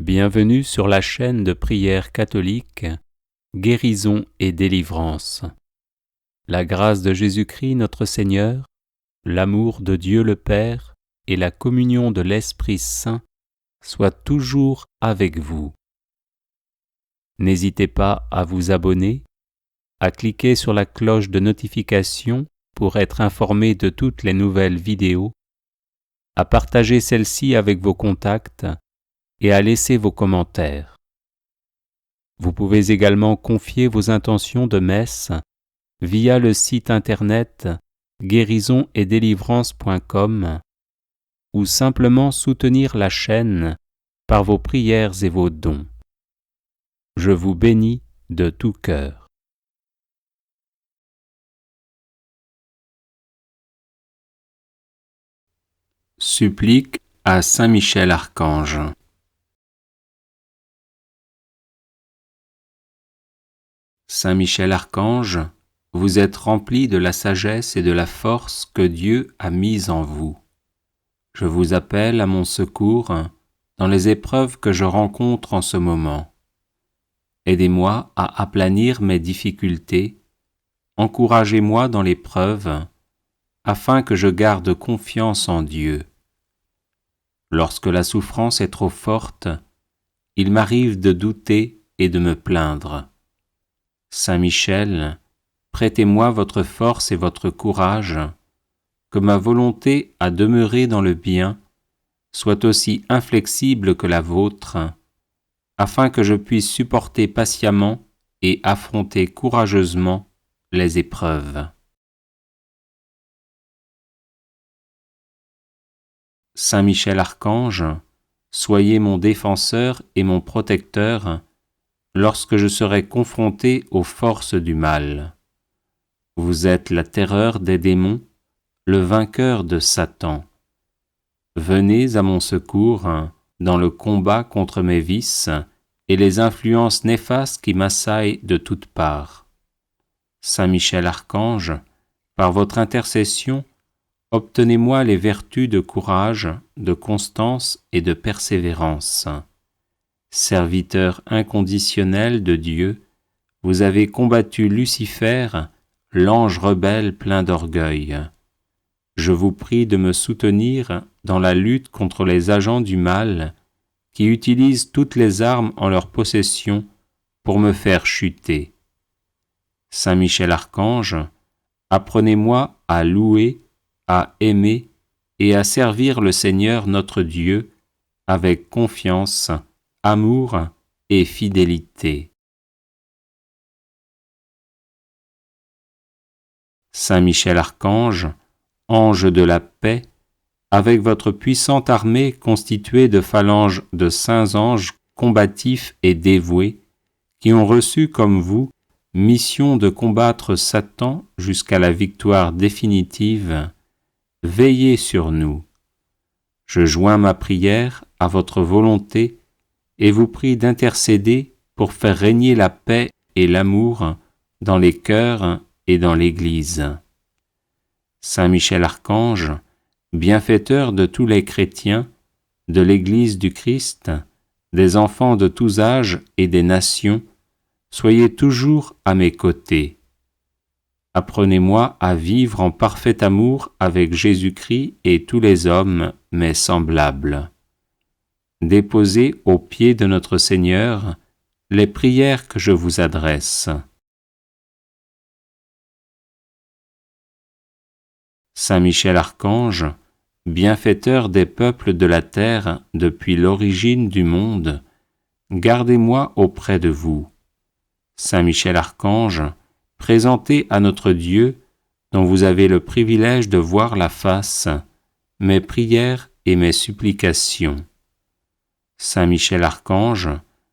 Bienvenue sur la chaîne de prière catholique Guérison et délivrance. La grâce de Jésus-Christ notre Seigneur, l'amour de Dieu le Père et la communion de l'Esprit Saint soient toujours avec vous. N'hésitez pas à vous abonner, à cliquer sur la cloche de notification pour être informé de toutes les nouvelles vidéos, à partager celle-ci avec vos contacts et à laisser vos commentaires. Vous pouvez également confier vos intentions de messe via le site internet guérisonetdélivrance.com ou simplement soutenir la chaîne par vos prières et vos dons. Je vous bénis de tout cœur. Supplique à Saint Michel Archange. Saint Michel Archange, vous êtes rempli de la sagesse et de la force que Dieu a mise en vous. Je vous appelle à mon secours dans les épreuves que je rencontre en ce moment. Aidez-moi à aplanir mes difficultés, encouragez-moi dans l'épreuve, afin que je garde confiance en Dieu. Lorsque la souffrance est trop forte, il m'arrive de douter et de me plaindre. Saint Michel, prêtez-moi votre force et votre courage, que ma volonté à demeurer dans le bien soit aussi inflexible que la vôtre, afin que je puisse supporter patiemment et affronter courageusement les épreuves. Saint Michel Archange, soyez mon défenseur et mon protecteur lorsque je serai confronté aux forces du mal. Vous êtes la terreur des démons, le vainqueur de Satan. Venez à mon secours dans le combat contre mes vices et les influences néfastes qui m'assaillent de toutes parts. Saint Michel Archange, par votre intercession, obtenez-moi les vertus de courage, de constance et de persévérance. Serviteur inconditionnel de Dieu, vous avez combattu Lucifer, l'ange rebelle plein d'orgueil. Je vous prie de me soutenir dans la lutte contre les agents du mal qui utilisent toutes les armes en leur possession pour me faire chuter. Saint Michel Archange, apprenez-moi à louer, à aimer et à servir le Seigneur notre Dieu avec confiance, amour et fidélité. Saint Michel Archange, ange de la paix, avec votre puissante armée constituée de phalanges de saints anges combatifs et dévoués, qui ont reçu comme vous mission de combattre Satan jusqu'à la victoire définitive, veillez sur nous. Je joins ma prière à votre volonté et vous prie d'intercéder pour faire régner la paix et l'amour dans les cœurs et dans l'Église. Saint Michel Archange, bienfaiteur de tous les chrétiens, de l'Église du Christ, des enfants de tous âges et des nations, soyez toujours à mes côtés. Apprenez-moi à vivre en parfait amour avec Jésus-Christ et tous les hommes, mes semblables. Déposez aux pieds de notre Seigneur les prières que je vous adresse. Saint Michel Archange, bienfaiteur des peuples de la terre depuis l'origine du monde, gardez-moi auprès de vous. Saint Michel Archange, présentez à notre Dieu, dont vous avez le privilège de voir la face, mes prières et mes supplications. Saint Michel Archange,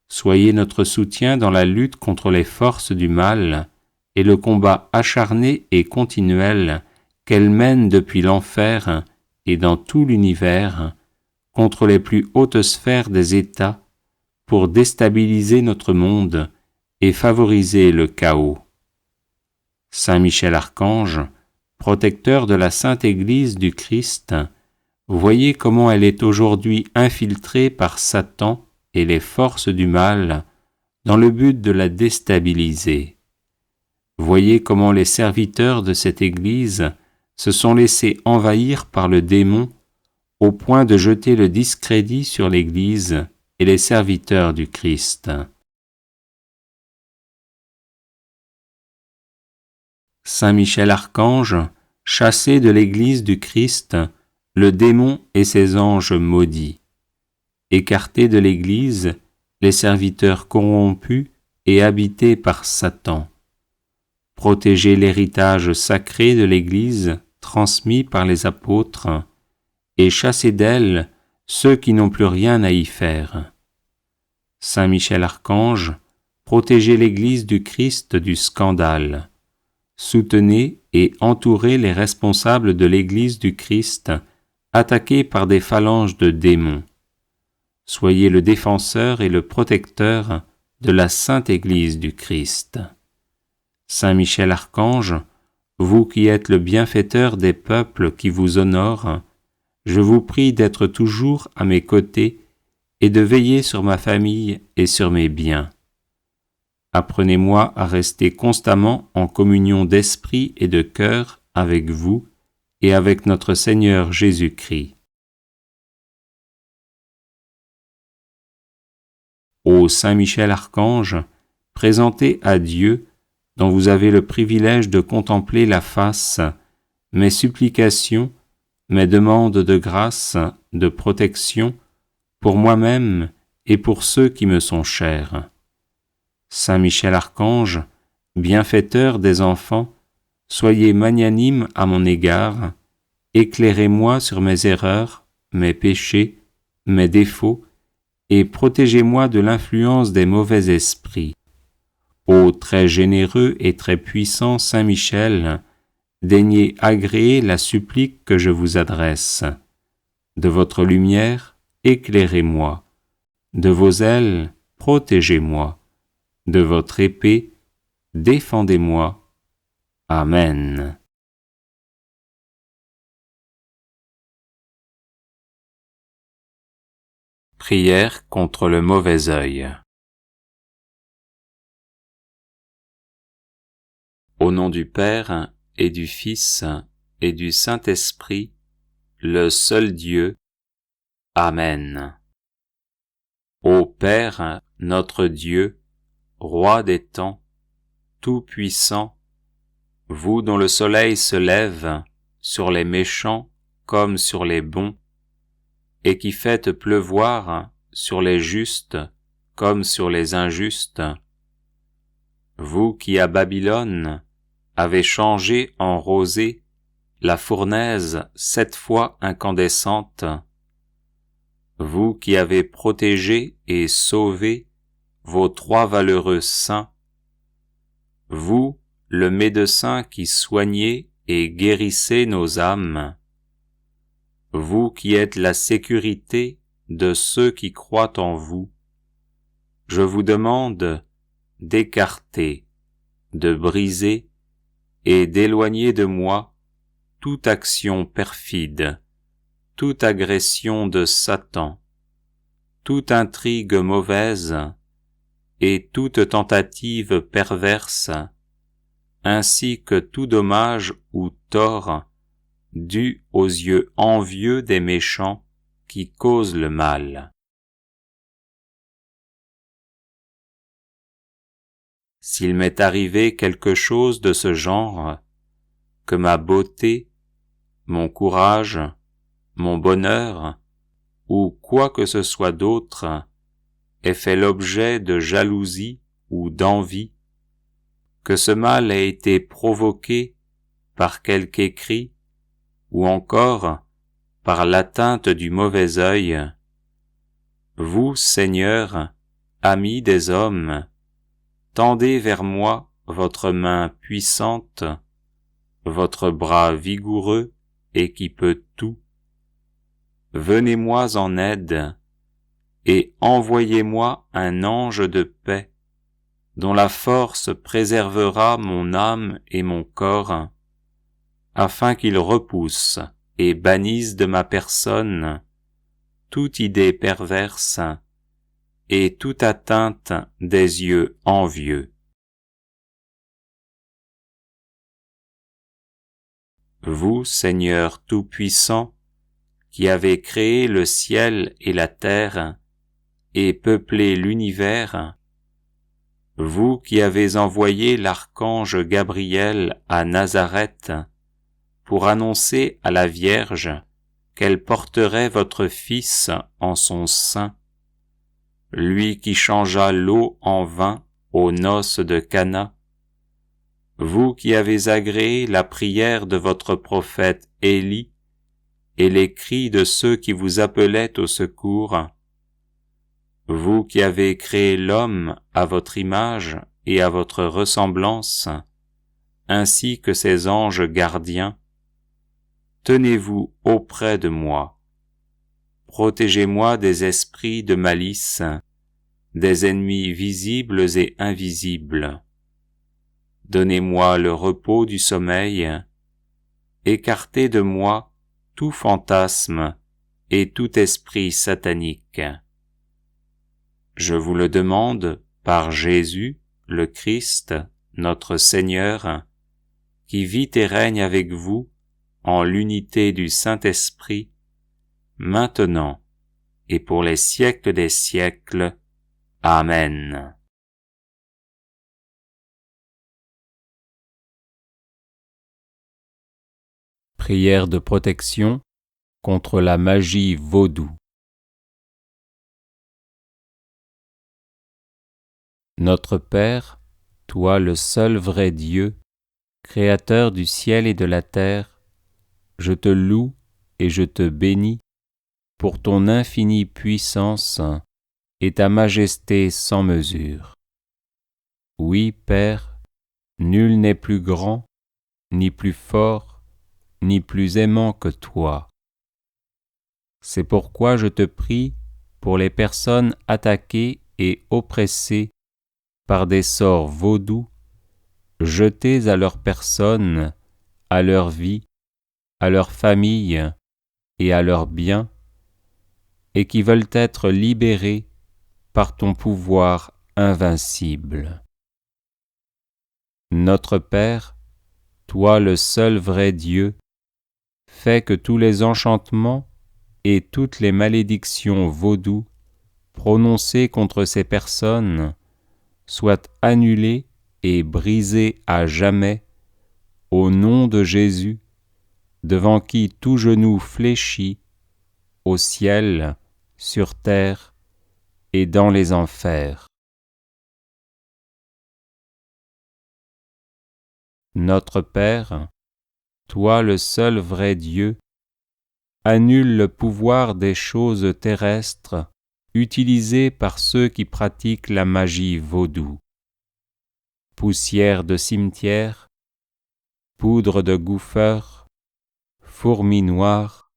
soyez notre soutien dans la lutte contre les forces du mal et le combat acharné et continuel qu'elles mènent depuis l'enfer et dans tout l'univers contre les plus hautes sphères des États pour déstabiliser notre monde et favoriser le chaos. Saint Michel Archange, protecteur de la Sainte Église du Christ, voyez comment elle est aujourd'hui infiltrée par Satan et les forces du mal dans le but de la déstabiliser. Voyez comment les serviteurs de cette Église se sont laissés envahir par le démon au point de jeter le discrédit sur l'Église et les serviteurs du Christ. Saint Michel Archange, chassez de l'Église du Christ le démon et ses anges maudits. Écartez de l'Église les serviteurs corrompus et habités par Satan. Protégez l'héritage sacré de l'Église transmis par les apôtres et chassez d'elle ceux qui n'ont plus rien à y faire. Saint Michel Archange, protégez l'Église du Christ du scandale. Soutenez et entourez les responsables de l'Église du Christ attaqués par des phalanges de démons. Soyez le défenseur et le protecteur de la Sainte Église du Christ. Saint Michel Archange, vous qui êtes le bienfaiteur des peuples qui vous honorent, je vous prie d'être toujours à mes côtés et de veiller sur ma famille et sur mes biens. Apprenez-moi à rester constamment en communion d'esprit et de cœur avec vous et avec notre Seigneur Jésus-Christ. Ô Saint Michel Archange, présentez à Dieu, dont vous avez le privilège de contempler la face, mes supplications, mes demandes de grâce, de protection, pour moi-même et pour ceux qui me sont chers. Saint Michel Archange, bienfaiteur des enfants, soyez magnanime à mon égard, éclairez-moi sur mes erreurs, mes péchés, mes défauts, et protégez-moi de l'influence des mauvais esprits. Ô très généreux et très puissant Saint Michel, daignez agréer la supplique que je vous adresse. De votre lumière, éclairez-moi. De vos ailes, protégez-moi. De votre épée, défendez-moi. Amen. Prière contre le mauvais œil. Au nom du Père et du Fils et du Saint-Esprit, le seul Dieu. Amen. Ô Père, notre Dieu, Roi des temps, Tout-Puissant, vous dont le soleil se lève sur les méchants comme sur les bons, et qui faites pleuvoir sur les justes comme sur les injustes, vous qui à Babylone avez changé en rosée la fournaise 7 fois incandescente, vous qui avez protégé et sauvé vos 3 valeureux saints, vous, le médecin qui soignez et guérissez nos âmes, vous qui êtes la sécurité de ceux qui croient en vous, je vous demande d'écarter, de briser et d'éloigner de moi toute action perfide, toute agression de Satan, toute intrigue mauvaise et toute tentative perverse, ainsi que tout dommage ou tort dû aux yeux envieux des méchants qui causent le mal. S'il m'est arrivé quelque chose de ce genre, que ma beauté, mon courage, mon bonheur, ou quoi que ce soit d'autre, ait fait l'objet de jalousie ou d'envie, que ce mal ait été provoqué par quelque écrit, ou encore par l'atteinte du mauvais œil, vous, Seigneur, ami des hommes, tendez vers moi votre main puissante, votre bras vigoureux et qui peut tout. Venez-moi en aide et envoyez-moi un ange de paix, dont la force préservera mon âme et mon corps, afin qu'il repousse et bannisse de ma personne toute idée perverse et toute atteinte des yeux envieux. Vous, Seigneur Tout-Puissant, qui avez créé le ciel et la terre et peuplé l'univers, vous qui avez envoyé l'archange Gabriel à Nazareth pour annoncer à la Vierge qu'elle porterait votre Fils en son sein, lui qui changea l'eau en vin aux noces de Cana, vous qui avez agréé la prière de votre prophète Élie et les cris de ceux qui vous appelaient au secours, vous qui avez créé l'homme à votre image et à votre ressemblance, ainsi que ses anges gardiens, tenez-vous auprès de moi. Protégez-moi des esprits de malice, des ennemis visibles et invisibles. Donnez-moi le repos du sommeil, écartez de moi tout fantasme et tout esprit satanique. Je vous le demande par Jésus, le Christ, notre Seigneur, qui vit et règne avec vous en l'unité du Saint-Esprit, maintenant et pour les siècles des siècles. Amen. Prière de protection contre la magie vaudou. Notre Père, toi le seul vrai Dieu, Créateur du ciel et de la terre, je te loue et je te bénis pour ton infinie puissance et ta majesté sans mesure. Oui, Père, nul n'est plus grand, ni plus fort, ni plus aimant que toi. C'est pourquoi je te prie pour les personnes attaquées et oppressées par des sorts vaudous, jetés à leur personne, à leur vie, à leur famille et à leurs biens, et qui veulent être libérés par ton pouvoir invincible. Notre Père, toi le seul vrai Dieu, fais que tous les enchantements et toutes les malédictions vaudous prononcées contre ces personnes soient annulés et brisés à jamais au nom de Jésus, devant qui tout genou fléchit, au ciel, sur terre et dans les enfers. Notre Père, toi le seul vrai Dieu, annule le pouvoir des choses terrestres utilisées par ceux qui pratiquent la magie vaudou. Poussière de cimetière, poudre de gouffeur, fourmis noires,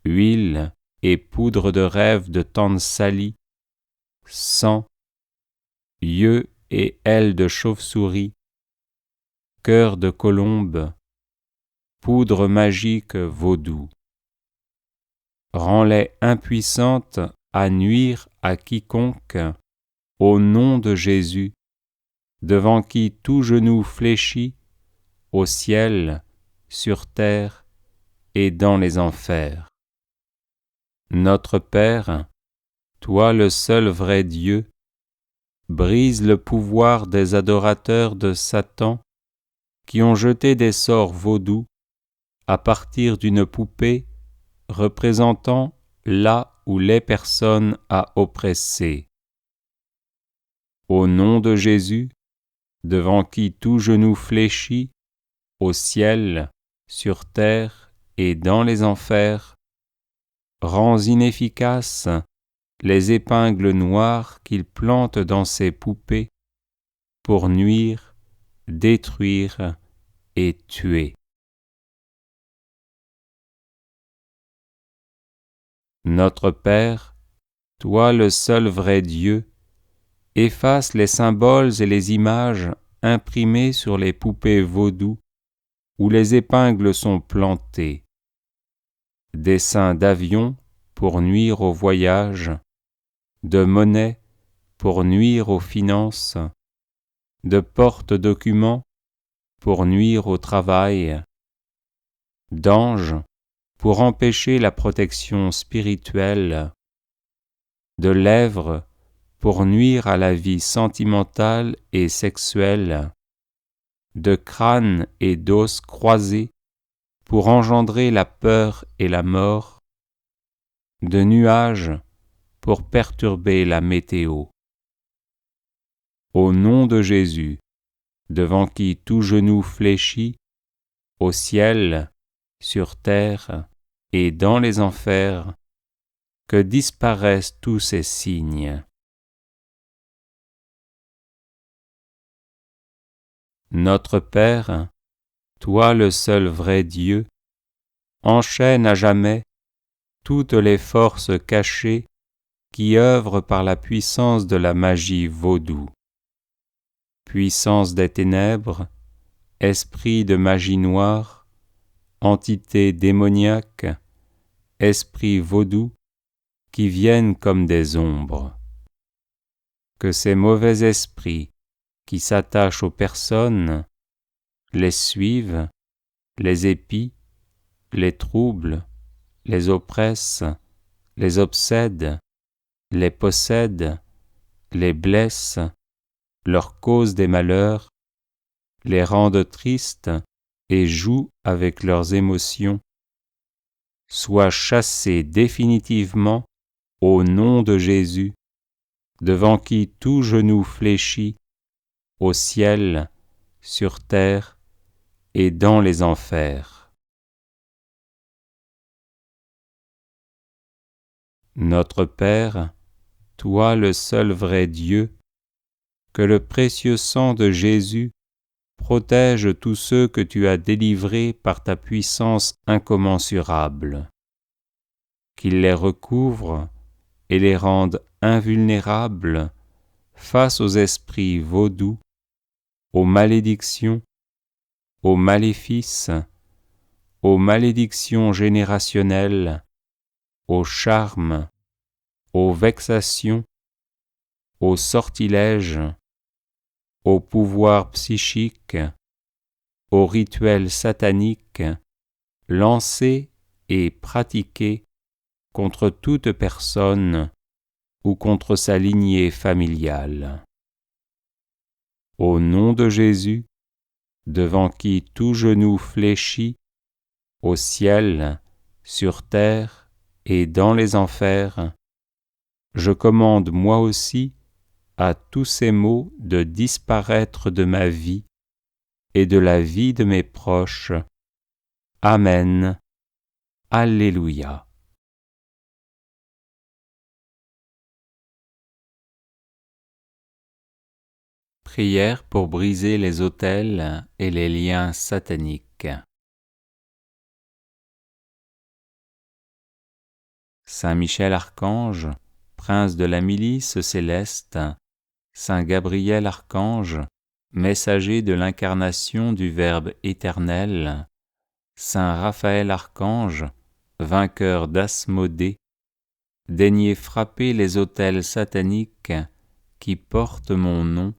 huile et poudre de rêve de Tansali, sang, yeux et ailes de chauve-souris, cœur de colombe, poudre magique vaudou. Rends-les impuissantes à nuire à quiconque, au nom de Jésus, devant qui tout genou fléchit, au ciel, sur terre et dans les enfers. Notre Père, toi le seul vrai Dieu, brise le pouvoir des adorateurs de Satan qui ont jeté des sorts vaudous à partir d'une poupée représentant là où les personnes à oppresser. Au nom de Jésus, devant qui tout genou fléchit, au ciel, sur terre et dans les enfers, rends inefficaces les épingles noires qu'ils plantent dans ces poupées pour nuire, détruire et tuer. Notre Père, toi le seul vrai Dieu, efface les symboles et les images imprimées sur les poupées vaudou où les épingles sont plantées. Dessins d'avions pour nuire au voyage, de monnaie pour nuire aux finances, de porte-documents pour nuire au travail, d'anges pour empêcher la protection spirituelle, de lèvres pour nuire à la vie sentimentale et sexuelle, de crâne et d'os croisés pour engendrer la peur et la mort, de nuages pour perturber la météo. Au nom de Jésus, devant qui tout genou fléchit, au ciel, sur terre et dans les enfers, que disparaissent tous ces signes. Notre Père, toi le seul vrai Dieu, enchaîne à jamais toutes les forces cachées qui œuvrent par la puissance de la magie vaudou. Puissance des ténèbres, esprit de magie noire, entité démoniaque, esprit vaudou, qui viennent comme des ombres. Que ces mauvais esprits qui s'attachent aux personnes les suivent, les épient, les troublent, les oppressent, les obsèdent, les possèdent, les blessent, leur causent des malheurs, les rendent tristes et jouent avec leurs émotions, soient chassés définitivement au nom de Jésus, devant qui tout genou fléchit, au ciel, sur terre et dans les enfers. Notre Père, toi le seul vrai Dieu, que le précieux sang de Jésus protège tous ceux que tu as délivrés par ta puissance incommensurable, qu'il les recouvre et les rende invulnérables face aux esprits vaudous, aux malédictions, aux maléfices, aux malédictions générationnelles, aux charmes, aux vexations, aux sortilèges, aux pouvoirs psychiques, aux rituels sataniques, lancés et pratiqués contre toute personne ou contre sa lignée familiale. Au nom de Jésus, devant qui tout genou fléchit, au ciel, sur terre et dans les enfers, je commande moi aussi à tous ces maux de disparaître de ma vie et de la vie de mes proches. Amen. Alléluia. Prière pour briser les autels et les liens sataniques. Saint Michel Archange, prince de la milice céleste, Saint Gabriel Archange, messager de l'incarnation du Verbe éternel, Saint Raphaël Archange, vainqueur d'Asmodée, daignez frapper les autels sataniques qui portent mon nom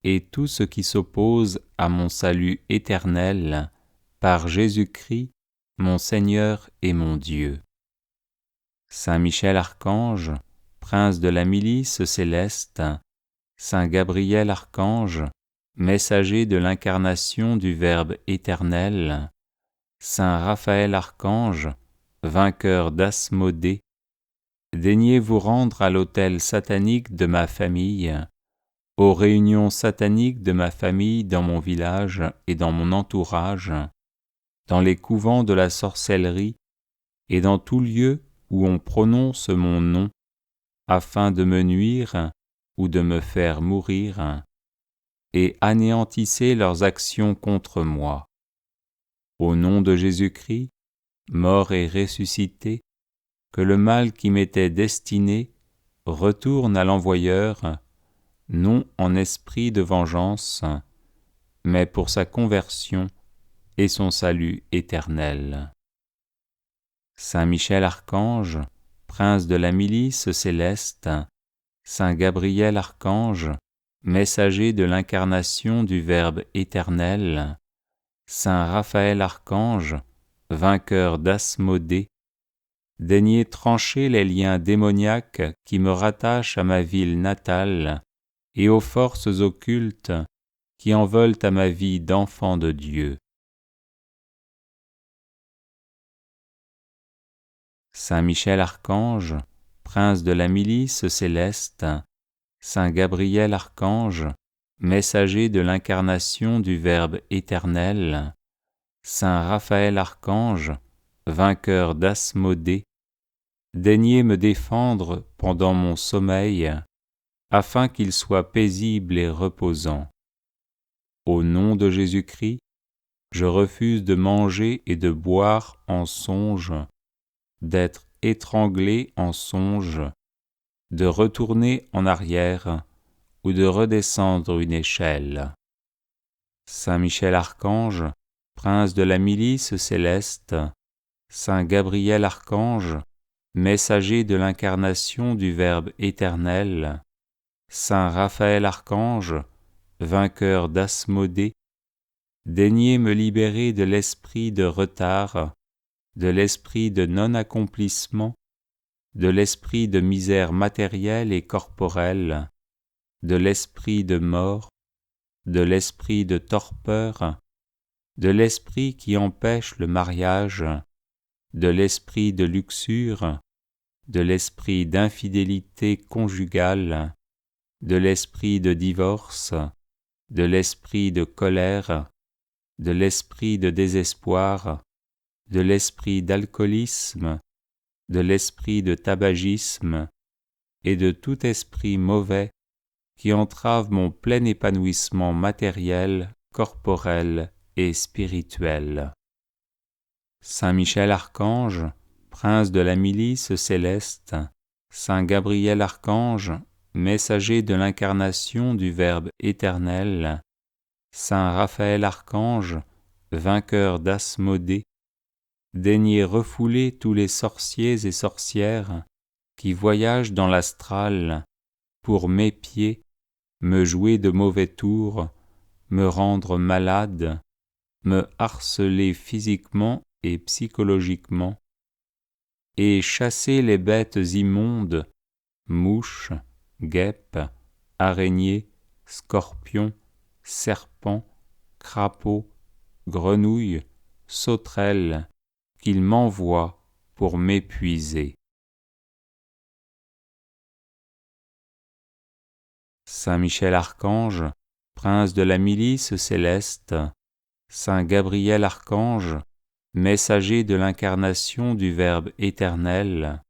et tout ce qui s'oppose à mon salut éternel par Jésus-Christ, mon Seigneur et mon Dieu. Saint Michel Archange, prince de la milice céleste, Saint Gabriel Archange, messager de l'incarnation du Verbe éternel, Saint Raphaël Archange, vainqueur d'Asmodée, daignez vous rendre à l'autel satanique de ma famille, aux réunions sataniques de ma famille dans mon village et dans mon entourage, dans les couvents de la sorcellerie et dans tout lieu où on prononce mon nom, afin de me nuire ou de me faire mourir, et anéantissez leurs actions contre moi. Au nom de Jésus-Christ, mort et ressuscité, que le mal qui m'était destiné retourne à l'envoyeur, non en esprit de vengeance, mais pour sa conversion et son salut éternel. Saint Michel Archange, prince de la milice céleste, Saint Gabriel Archange, messager de l'incarnation du Verbe éternel, Saint Raphaël Archange, vainqueur d'Asmodée, daignez trancher les liens démoniaques qui me rattachent à ma ville natale et aux forces occultes qui en veulent à ma vie d'enfant de Dieu. Saint Michel Archange, prince de la milice céleste, Saint Gabriel Archange, messager de l'incarnation du Verbe éternel, Saint Raphaël Archange, vainqueur d'Asmodée, daignez me défendre pendant mon sommeil, afin qu'il soit paisible et reposant. Au nom de Jésus-Christ, je refuse de manger et de boire en songe, d'être étranglé en songe, de retourner en arrière ou de redescendre une échelle. Saint Michel Archange, prince de la milice céleste, Saint Gabriel Archange, messager de l'incarnation du Verbe éternel, Saint Raphaël Archange, vainqueur d'Asmodée, daignez me libérer de l'esprit de retard, de l'esprit de non-accomplissement, de l'esprit de misère matérielle et corporelle, de l'esprit de mort, de l'esprit de torpeur, de l'esprit qui empêche le mariage, de l'esprit de luxure, de l'esprit d'infidélité conjugale, de l'esprit de divorce, de l'esprit de colère, de l'esprit de désespoir, de l'esprit d'alcoolisme, de l'esprit de tabagisme et de tout esprit mauvais qui entrave mon plein épanouissement matériel, corporel et spirituel. Saint Michel Archange, prince de la milice céleste, Saint Gabriel Archange, messager de l'incarnation du Verbe éternel, Saint Raphaël Archange, vainqueur d'Asmodée, daignez refouler tous les sorciers et sorcières qui voyagent dans l'astral pour m'épier, me jouer de mauvais tours, me rendre malade, me harceler physiquement et psychologiquement, et chasser les bêtes immondes, mouches, guêpes, araignées, scorpions, serpents, crapauds, grenouilles, sauterelles, qu'ils m'envoient pour m'épuiser. Saint Michel Archange, prince de la milice céleste, Saint Gabriel Archange, messager de l'incarnation du Verbe éternel,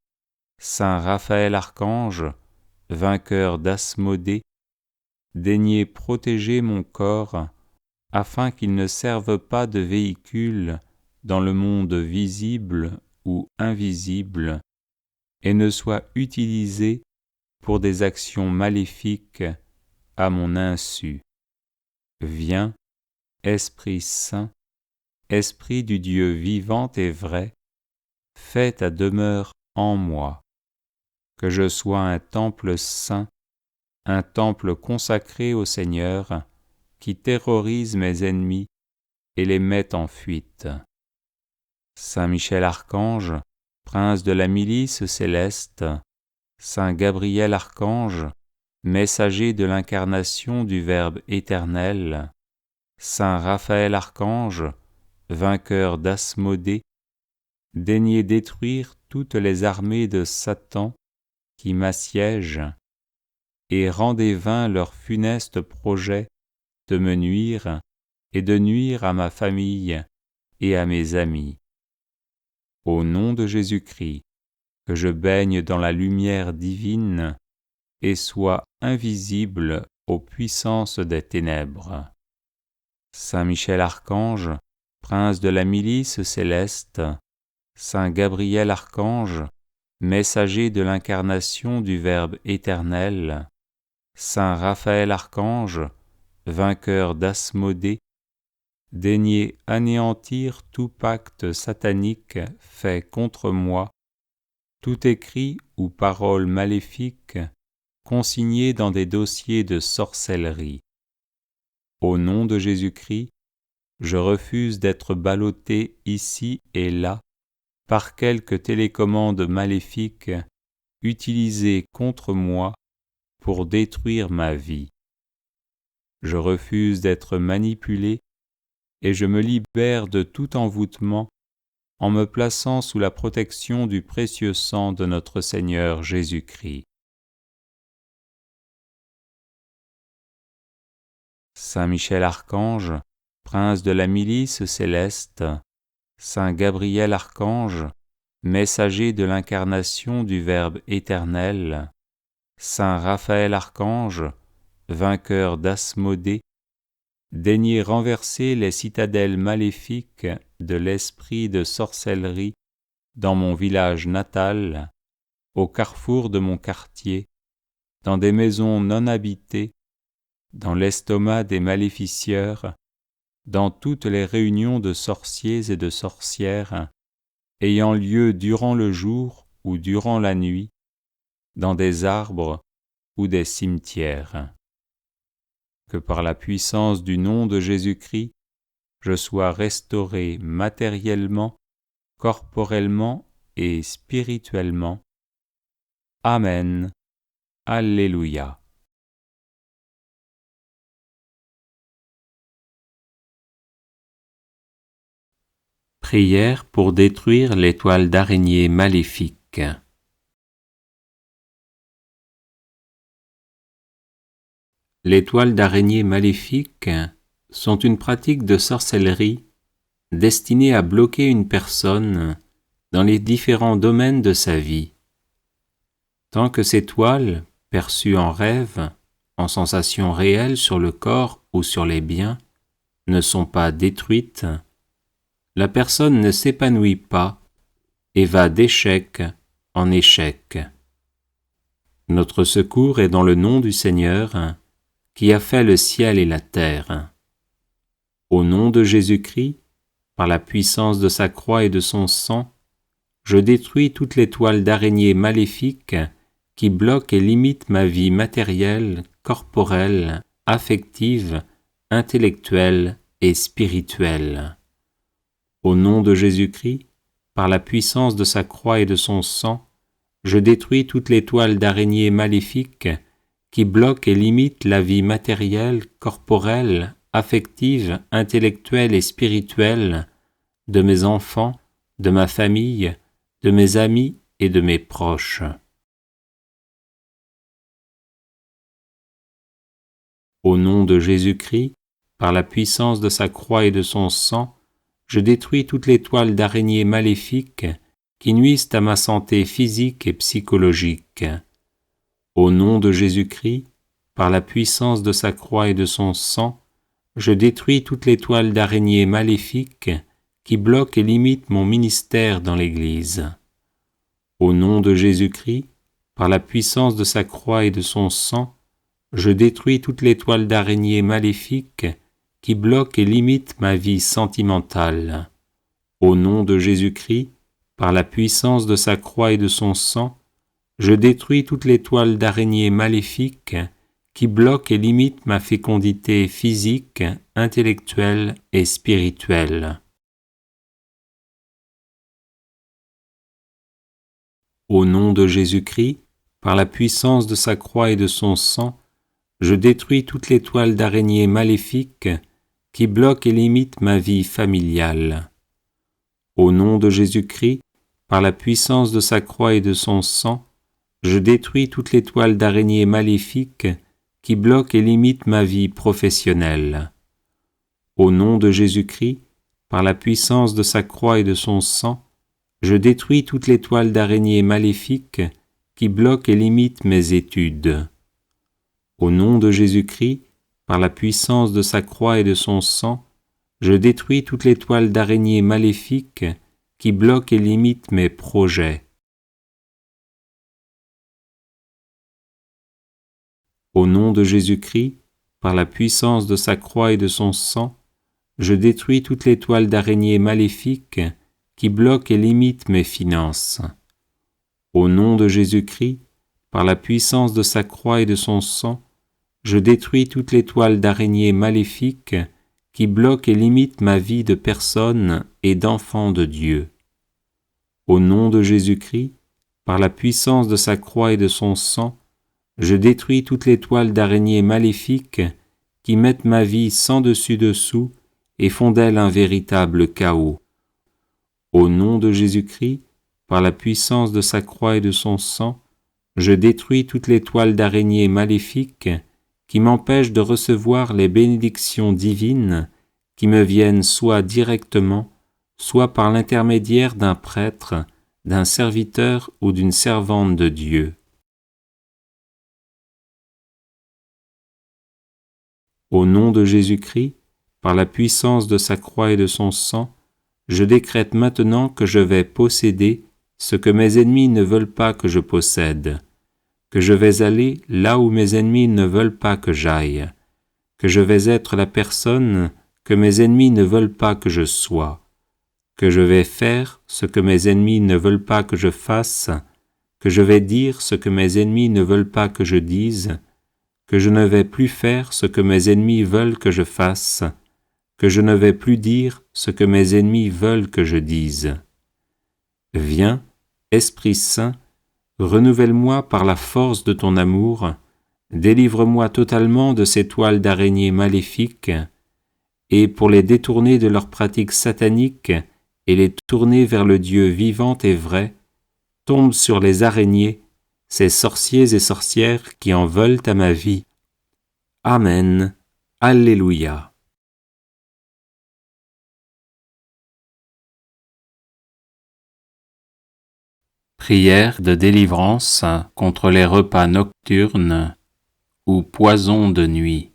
Saint Raphaël Archange, vainqueur d'Asmodée, daignez protéger mon corps, afin qu'il ne serve pas de véhicule dans le monde visible ou invisible, et ne soit utilisé pour des actions maléfiques à mon insu. Viens, Esprit Saint, Esprit du Dieu vivant et vrai, fais ta demeure en moi, que je sois un temple saint, un temple consacré au Seigneur, qui terrorise mes ennemis et les met en fuite. Saint Michel Archange, prince de la milice céleste, Saint Gabriel Archange, messager de l'incarnation du Verbe éternel, Saint Raphaël Archange, vainqueur d'Asmodée, daignez détruire toutes les armées de Satan qui m'assiègent, et rendez vains leurs funestes projets de me nuire et de nuire à ma famille et à mes amis. Au nom de Jésus-Christ, que je baigne dans la lumière divine et sois invisible aux puissances des ténèbres. Saint Michel Archange, prince de la milice céleste, Saint Gabriel Archange, messager de l'incarnation du Verbe éternel, Saint Raphaël Archange, vainqueur d'Asmodée, daignez anéantir tout pacte satanique fait contre moi, tout écrit ou parole maléfique consignés dans des dossiers de sorcellerie. Au nom de Jésus-Christ, je refuse d'être ballotté ici et là par quelque télécommande maléfique utilisée contre moi pour détruire ma vie. Je refuse d'être manipulé et je me libère de tout envoûtement en me plaçant sous la protection du précieux sang de notre Seigneur Jésus-Christ. Saint Michel Archange, prince de la milice céleste, Saint Gabriel Archange, messager de l'incarnation du Verbe éternel, Saint Raphaël Archange, vainqueur d'Asmodée, daignez renverser les citadelles maléfiques de l'esprit de sorcellerie dans mon village natal, au carrefour de mon quartier, dans des maisons non habitées, dans l'estomac des maléficieurs, dans toutes les réunions de sorciers et de sorcières, ayant lieu durant le jour ou durant la nuit, dans des arbres ou des cimetières. Que par la puissance du nom de Jésus-Christ, je sois restauré matériellement, corporellement et spirituellement. Amen. Alléluia. Prière pour détruire les toiles d'araignée maléfiques. Les toiles d'araignée maléfiques sont une pratique de sorcellerie destinée à bloquer une personne dans les différents domaines de sa vie. Tant que ces toiles, perçues en rêve, en sensations réelles sur le corps ou sur les biens, ne sont pas détruites, la personne ne s'épanouit pas et va d'échec en échec. Notre secours est dans le nom du Seigneur, qui a fait le ciel et la terre. Au nom de Jésus-Christ, par la puissance de sa croix et de son sang, je détruis toutes les toiles d'araignée maléfiques qui bloquent et limitent ma vie matérielle, corporelle, affective, intellectuelle et spirituelle. Au nom de Jésus-Christ, par la puissance de sa croix et de son sang, je détruis toutes les toiles d'araignée maléfiques qui bloquent et limitent la vie matérielle, corporelle, affective, intellectuelle et spirituelle de mes enfants, de ma famille, de mes amis et de mes proches. Au nom de Jésus-Christ, par la puissance de sa croix et de son sang, je détruis toutes les toiles d'araignée maléfiques qui nuisent à ma santé physique et psychologique. Au nom de Jésus-Christ, par la puissance de sa croix et de son sang, je détruis toutes les toiles d'araignée maléfiques qui bloquent et limitent mon ministère dans l'Église. Au nom de Jésus-Christ, par la puissance de sa croix et de son sang, je détruis toutes les toiles d'araignée maléfiques qui bloquent et limitent ma vie sentimentale. Au nom de Jésus-Christ, par la puissance de sa croix et de son sang, je détruis toutes les toiles d'araignée maléfiques qui bloquent et limitent ma fécondité physique, intellectuelle et spirituelle. Au nom de Jésus-Christ, par la puissance de sa croix et de son sang, je détruis toutes les toiles d'araignée maléfiques qui bloquent et limitent ma vie familiale. Au nom de Jésus-Christ, par la puissance de sa croix et de son sang, je détruis toutes les toiles d'araignée maléfiques qui bloquent et limitent ma vie professionnelle. Au nom de Jésus-Christ, par la puissance de sa croix et de son sang, je détruis toutes les toiles d'araignée maléfiques qui bloquent et limitent mes études. Au nom de Jésus-Christ, par la puissance de sa croix et de son sang, je détruis toutes les toiles d'araignée maléfiques qui bloquent et limitent mes projets. Au nom de Jésus-Christ, par la puissance de sa croix et de son sang, je détruis toutes les toiles d'araignée maléfiques qui bloquent et limitent mes finances. Au nom de Jésus-Christ, par la puissance de sa croix et de son sang, je détruis toutes les toiles d'araignées maléfiques qui bloquent et limitent ma vie de personne et d'enfant de Dieu. Au nom de Jésus-Christ, par la puissance de sa croix et de son sang, je détruis toutes les toiles d'araignées maléfiques qui mettent ma vie sans dessus-dessous et font d'elle un véritable chaos. Au nom de Jésus-Christ, par la puissance de sa croix et de son sang, je détruis toutes les toiles d'araignées maléfiques qui m'empêchent de recevoir les bénédictions divines qui me viennent soit directement, soit par l'intermédiaire d'un prêtre, d'un serviteur ou d'une servante de Dieu. Au nom de Jésus-Christ, par la puissance de sa croix et de son sang, je décrète maintenant que je vais posséder ce que mes ennemis ne veulent pas que je possède, que je vais aller là où mes ennemis ne veulent pas que j'aille, que je vais être la personne que mes ennemis ne veulent pas que je sois, que je vais faire ce que mes ennemis ne veulent pas que je fasse, que je vais dire ce que mes ennemis ne veulent pas que je dise, que je ne vais plus faire ce que mes ennemis veulent que je fasse, que je ne vais plus dire ce que mes ennemis veulent que je dise. Viens, Esprit Saint, renouvelle-moi par la force de ton amour, délivre-moi totalement de ces toiles d'araignées maléfiques, et pour les détourner de leurs pratiques sataniques et les tourner vers le Dieu vivant et vrai, tombe sur les araignées, ces sorciers et sorcières qui en veulent à ma vie. Amen. Alléluia. Prière de délivrance contre les repas nocturnes ou poisons de nuit.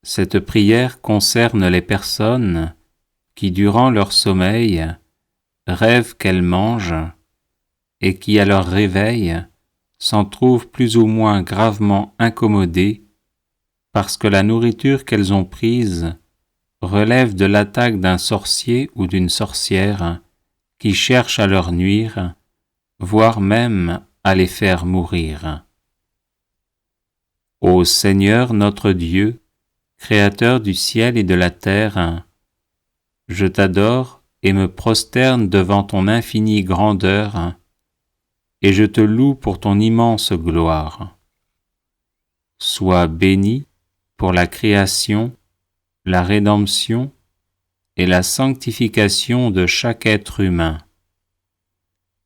Cette prière concerne les personnes qui, durant leur sommeil, rêvent qu'elles mangent et qui, à leur réveil, s'en trouvent plus ou moins gravement incommodées parce que la nourriture qu'elles ont prise relève de l'attaque d'un sorcier ou d'une sorcière qui cherche à leur nuire, voire même à les faire mourir. Ô Seigneur notre Dieu, Créateur du ciel et de la terre, je t'adore et me prosterne devant ton infinie grandeur, et je te loue pour ton immense gloire. Sois béni pour la création, la rédemption et la sanctification de chaque être humain.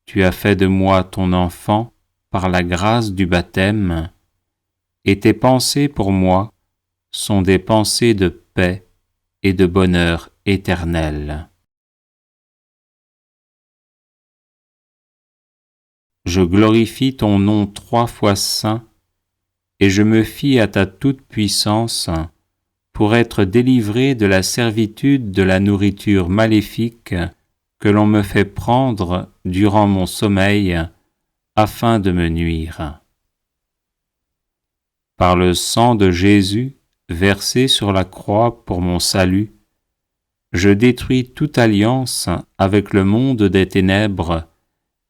Tu as fait de moi ton enfant par la grâce du baptême, et tes pensées pour moi sont des pensées de paix et de bonheur éternel. Je glorifie ton nom 3 fois saint, et je me fie à ta toute-puissance pour être délivré de la servitude de la nourriture maléfique que l'on me fait prendre durant mon sommeil afin de me nuire. Par le sang de Jésus versé sur la croix pour mon salut, je détruis toute alliance avec le monde des ténèbres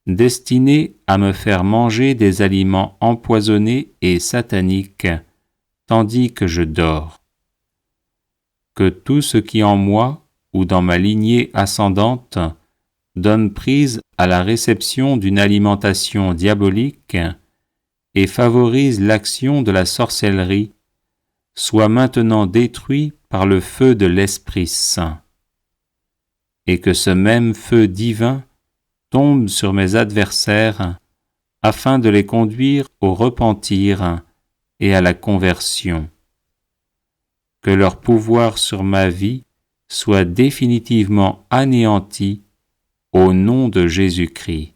destiné à me faire manger des aliments empoisonnés et sataniques tandis que je dors. Que tout ce qui en moi ou dans ma lignée ascendante donne prise à la réception d'une alimentation diabolique et favorise l'action de la sorcellerie soit maintenant détruit par le feu de l'Esprit Saint, et que ce même feu divin tombe sur mes adversaires afin de les conduire au repentir et à la conversion. Que leur pouvoir sur ma vie soit définitivement anéanti au nom de Jésus-Christ.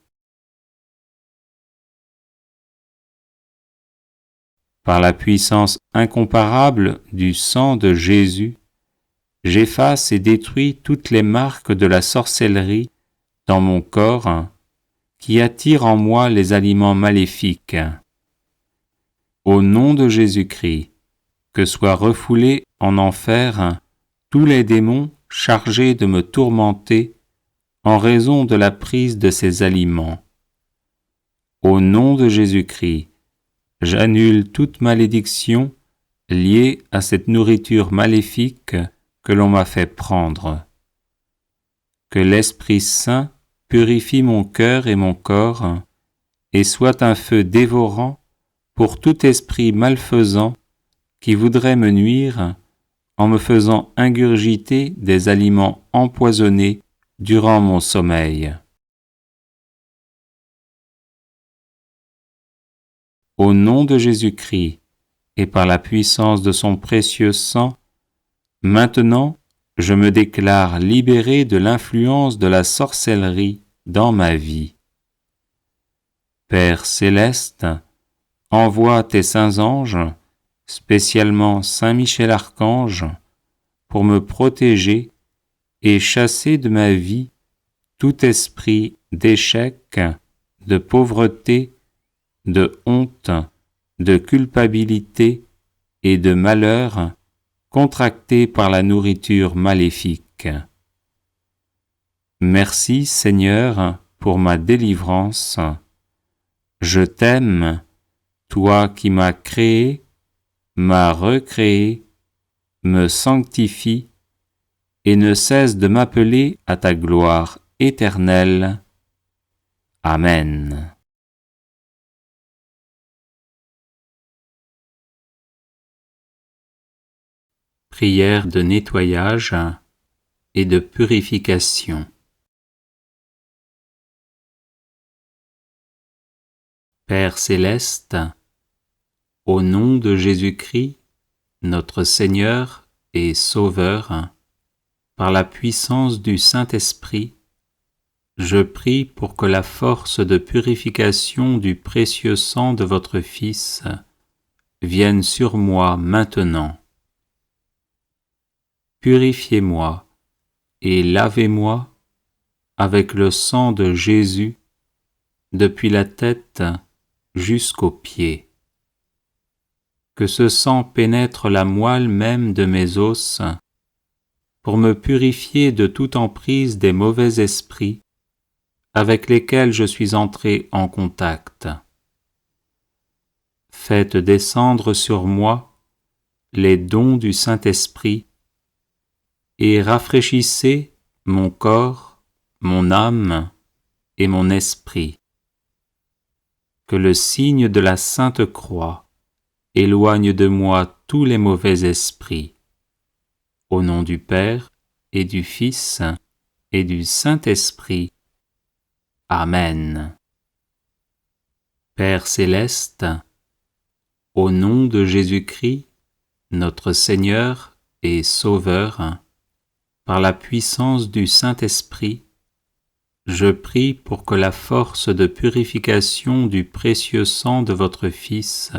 Par la puissance incomparable du sang de Jésus, j'efface et détruis toutes les marques de la sorcellerie dans mon corps qui attirent en moi les aliments maléfiques. Au nom de Jésus-Christ, que soient refoulés en enfer tous les démons chargés de me tourmenter en raison de la prise de ces aliments. Au nom de Jésus-Christ, j'annule toute malédiction liée à cette nourriture maléfique que l'on m'a fait prendre. Que l'Esprit Saint purifie mon cœur et mon corps, et soit un feu dévorant pour tout esprit malfaisant qui voudrait me nuire en me faisant ingurgiter des aliments empoisonnés durant mon sommeil. Au nom de Jésus-Christ et par la puissance de son précieux sang, maintenant je me déclare libéré de l'influence de la sorcellerie dans ma vie. Père céleste, envoie tes saints anges, spécialement Saint Michel Archange, pour me protéger et chasser de ma vie tout esprit d'échec, de pauvreté, de honte, de culpabilité et de malheur contractés par la nourriture maléfique. Merci Seigneur pour ma délivrance. Je t'aime, toi qui m'as créé, m'as recréé, me sanctifie et ne cesse de m'appeler à ta gloire éternelle. Amen. Prière de nettoyage et de purification. Père céleste, au nom de Jésus-Christ, notre Seigneur et Sauveur, par la puissance du Saint-Esprit, je prie pour que la force de purification du précieux sang de votre Fils vienne sur moi maintenant. Purifiez-moi et lavez-moi avec le sang de Jésus depuis la tête jusqu'aux pieds. Que ce sang pénètre la moelle même de mes os pour me purifier de toute emprise des mauvais esprits avec lesquels je suis entré en contact. Faites descendre sur moi les dons du Saint-Esprit et rafraîchissez mon corps, mon âme et mon esprit. Que le signe de la Sainte Croix éloigne de moi tous les mauvais esprits. Au nom du Père et du Fils et du Saint-Esprit. Amen. Père céleste, au nom de Jésus-Christ, notre Seigneur et Sauveur, par la puissance du Saint-Esprit, je prie pour que la force de purification du précieux sang de votre Fils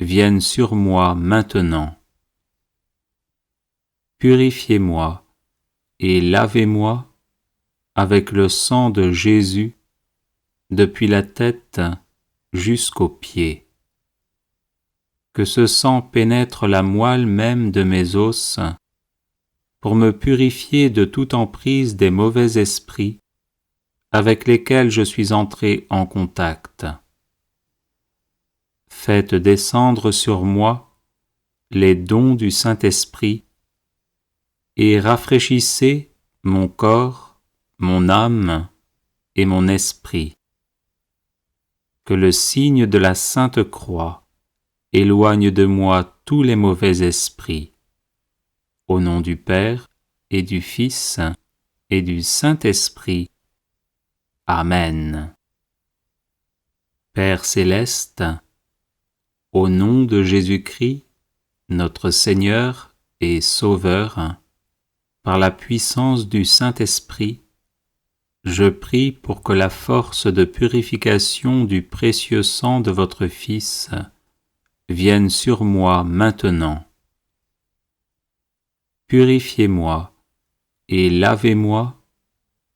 vienne sur moi maintenant. Purifiez-moi et lavez-moi avec le sang de Jésus depuis la tête jusqu'aux pieds. Que ce sang pénètre la moelle même de mes os pour me purifier de toute emprise des mauvais esprits avec lesquels je suis entré en contact. Faites descendre sur moi les dons du Saint-Esprit et rafraîchissez mon corps, mon âme et mon esprit. Que le signe de la Sainte Croix éloigne de moi tous les mauvais esprits. Au nom du Père et du Fils et du Saint-Esprit. Amen. Père céleste, au nom de Jésus-Christ, notre Seigneur et Sauveur, par la puissance du Saint-Esprit, je prie pour que la force de purification du précieux sang de votre Fils vienne sur moi maintenant. Purifiez-moi et lavez-moi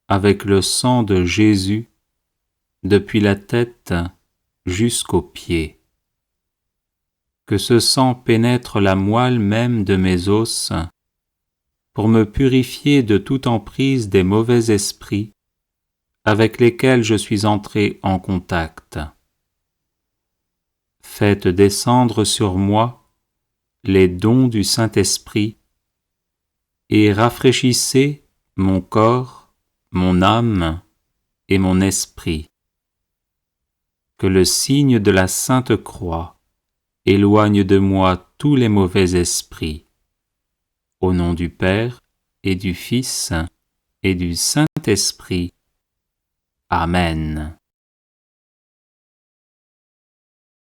avec le sang de Jésus depuis la tête jusqu'aux pieds. Que ce sang pénètre la moelle même de mes os pour me purifier de toute emprise des mauvais esprits avec lesquels je suis entré en contact. Faites descendre sur moi les dons du Saint-Esprit et rafraîchissez mon corps, mon âme et mon esprit. Que le signe de la Sainte Croix éloigne de moi tous les mauvais esprits. Au nom du Père et du Fils et du Saint-Esprit. Amen.